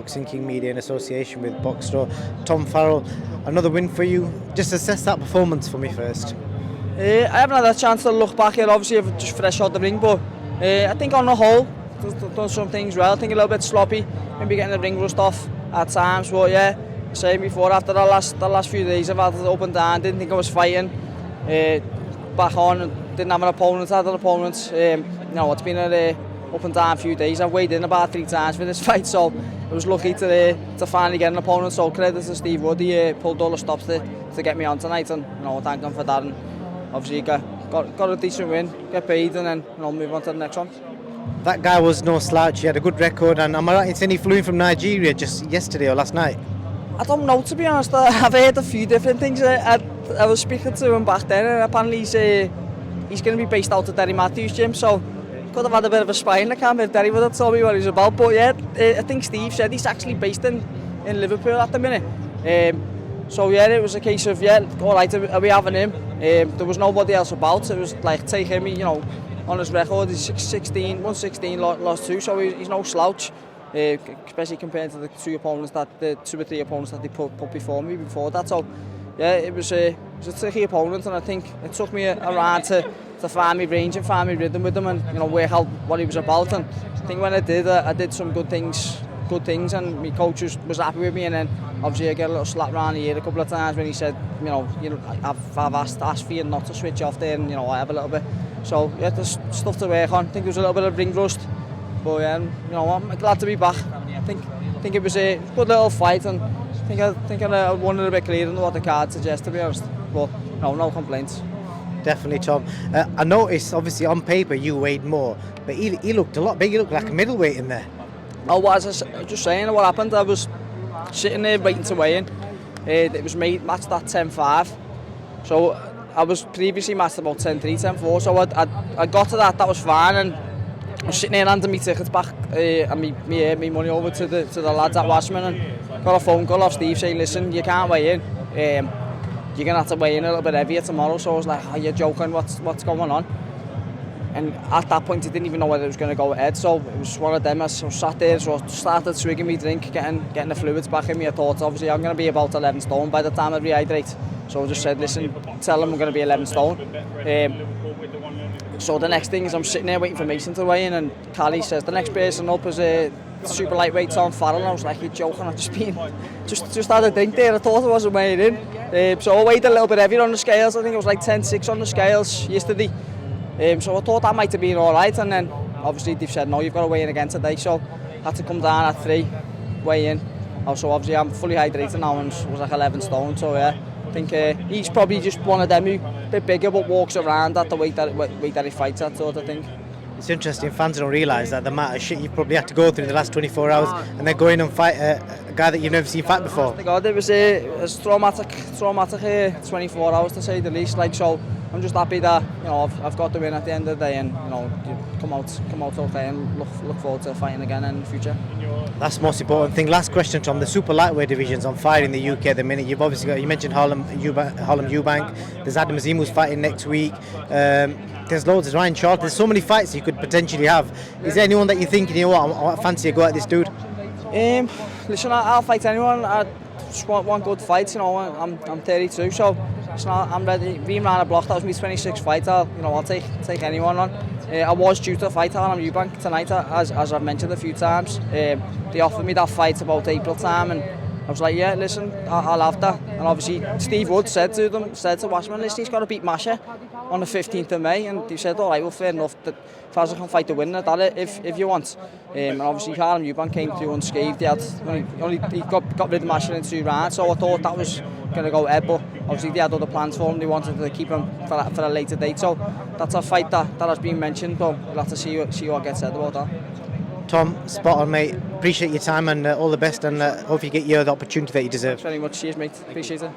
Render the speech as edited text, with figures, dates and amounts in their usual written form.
Boxing King Media in association with Boxstore. Tom Farrell, another win for you. Just assess that performance for me first. I haven't had a chance to look back yet, obviously I've just fresh out the ring, but I think on the whole, done some things well. I think a little bit sloppy, maybe getting the ring rust off at times, but yeah, saying before, after the last few days I've had it up and down, didn't think I was fighting, back on, didn't have an opponent, had an opponent, it's been a up and down few days. I've weighed in about 3 times for this fight, so I was lucky to finally get an opponent, so credit to Steve Wood, he pulled all the stops to get me on tonight, and thank him for that, and obviously got a decent win, get paid, and then move on to the next one. That guy was no slouch, he had a good record, and am I right in saying he flew in from Nigeria just yesterday or last night? I don't know, to be honest. I've heard a few different things. I was speaking to him back then, and apparently he's going to be based out of Derry Matthews' gym, so could have had a bit of a spy in the camp if Derry would have told me what he's about. But yeah, I think Steve said he's actually based in Liverpool at the minute. So yeah, it was a case of, all right, are we having him? There was nobody else about. It was like, take him, on his record, he's 116, lost 2, so he's no slouch. Especially compared to the 2 or 3 opponents that they put before me before that. So yeah, it was a tricky opponent, and I think it took me around to find my range and find my rhythm with him, and work out what he was about. And I think when I did some good things, and my coach was happy with me. And then obviously I get a little slap round the ear a couple of times when he said, I've asked for you not to switch off there, and I have a little bit. So yeah, there's stuff to work on. I think there was a little bit of ring rust, but I'm glad to be back. I think it was a good little fight, and I think I won it a bit clearer than what the card suggests, to be honest. But no complaints. Definitely, Tom. I noticed, obviously, on paper you weighed more, but he looked a lot bigger. He looked like a middleweight in there. I was just saying what happened. I was sitting there waiting to weigh in. It was matched at 10.5. So I was previously matched about 10.3, 10.4. So I got to that was fine. And I was sitting there handing my tickets back and my money over to the lads at Washman, and got a phone call off Steve saying, listen, you can't weigh in. You're going to have to weigh in a little bit heavier tomorrow. So I was like, are you joking? What's going on? And at that point, I didn't even know whether it was going to go ahead. So it was one of them. I sat there, so I started swigging my drink, getting the fluids back in me. I thought, obviously, I'm going to be about 11 stone by the time I rehydrate. So I just said, listen, tell them I'm going to be 11 stone. So the next thing is I'm sitting there waiting for Mason to weigh in, and Callie says the next person up is a super lightweight Tom Farrell. And I was like, you're joking, I've just had a drink there. I thought I wasn't weighing in. So I weighed a little bit heavier on the scales. I think it was like 10.6 on the scales yesterday. So I thought that might have been all right, and then obviously they've said no, you've got to weigh in again today, so I had to come down at 3, weigh in. So obviously I'm fully hydrated now and was like 11 stone, so yeah, I think he's probably just one of them who a bit bigger but walks around at the weight that he fights at, sort of thing. It's interesting, fans don't realise that the amount of shit you've probably had to go through in the last 24 hours and then go in and fight a guy that you've never seen fight before. God, it was traumatic 24 hours to say the least. So I'm just happy that I've got the win at the end of the day, and come out okay, and look forward to fighting again in the future. That's the most important thing. Last question, Tom. The super lightweight division's on fire in the UK at the minute. You've obviously got, you mentioned Harlem Eubank. There's Adam Azim who's fighting next week. There's loads. There's Ryan Charlton. There's so many fights you could potentially have. Is there anyone that you're thinking, I fancy a go at this dude? Listen, I'll fight anyone. I just want one good fight. I'm 32, so I'm ready. Being round the block, that was my 26th fight. I'll take anyone on. I was due to fight Harlem Eubank tonight, as I've mentioned a few times. They offered me that fight about April time, and I was like, yeah, listen, I'll have that. And obviously Steve Wood said to Washman, listen, he's got to beat Masha on the 15th of May, and he said, all right, well, fair enough, that Fazza can fight the winner that if you want. And obviously Harlem Eubank came through unscathed. He got rid of Masha in 2 rounds, so I thought that was going to go ahead, but obviously they had other plans for him. They wanted to keep him for a later date, so that's a fight that has been mentioned, but we'll have to see what gets said about that. Tom, spot on, mate. Appreciate your time, and all the best, and hope you get the opportunity that you deserve. Thanks very much. Cheers, mate. Appreciate it.